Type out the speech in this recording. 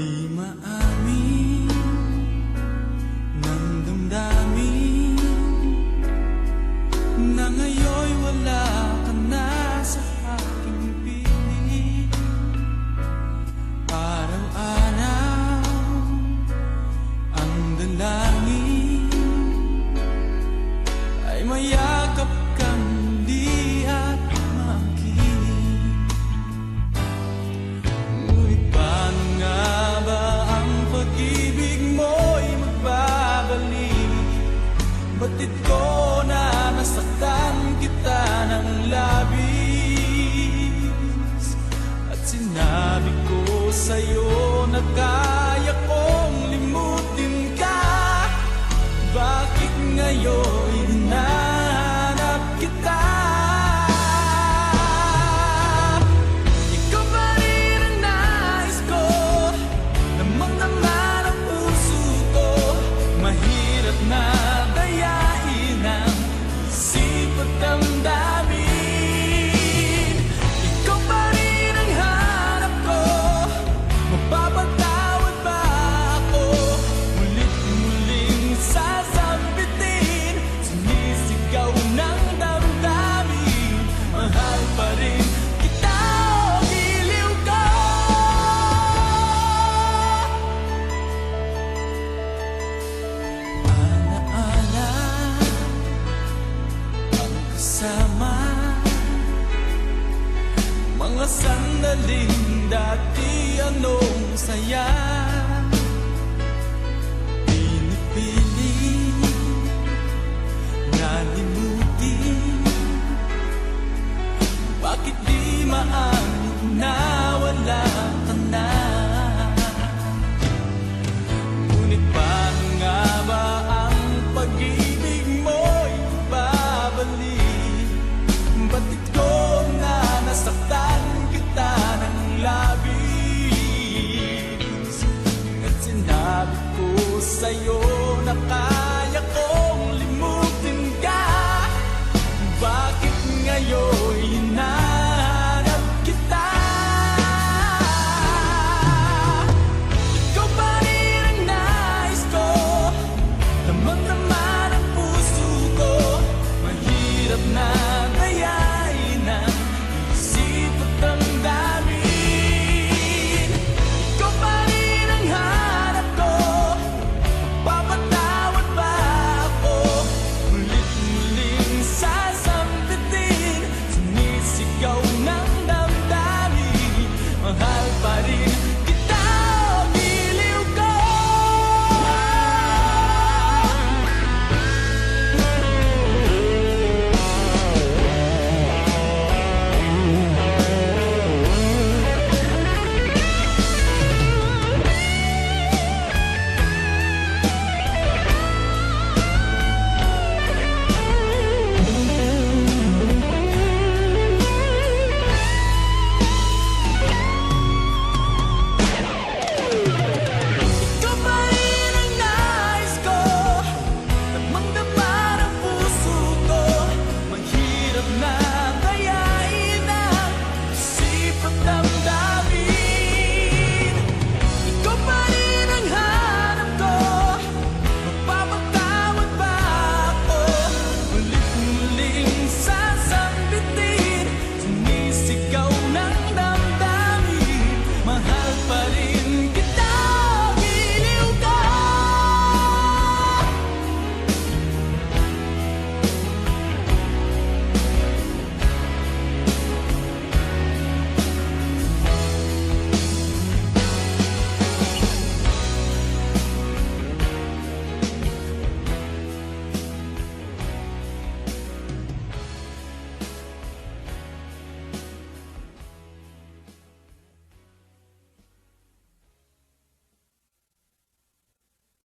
Di maamin ng damdamin na ngayon'y wala ka na sa aking piling. Araw-araw ang dalangin ay mayakap kang muli at makinig. Ngunit paano nga ba ang pag-ibig mo'y magbabalik? Batid ko na nasaktan kita ng labis, at sinabi ko sa'yo na kaya kong limutin ka. Bakit ngayon hinahanap kita? Ikaw pa rin ang nais ko, namang-naman ang puso ko. Mahirap na dayain ang isip at damdamin. Ikaw pa rin ang hanap ko, mapapatawad ba ako? Mulit-muling sasambitin, sinisigaw ng damdamin. Mahal pa rin kita, o giliw ko. Alaala ang kasama, mga sandaling dati anong saya. Pinipili na limutin, bakit di maamin na wala ka na? Ngunit paano nga ba ang pag-ibig mo'y babalik? Batid ko na nasaktan kita ng labis, at sinabi ko sa'yo na kaya kong limutin ka. Bakit ngayon hinahanap kita? Ikaw pa rin ang nais ko, namang-naman ang puso ko. Mahirap na dayain ang isip at damdamin. Ikaw pa rin ang hanap ko, mapapatawad ba ako? Mulit-muling sasambitin, sinisigaw ng damdamin. Mahal pa rin kita, o giliw ko. Ikaw pa rin ang nais ko, namang-naman ang puso ko. Mahirap na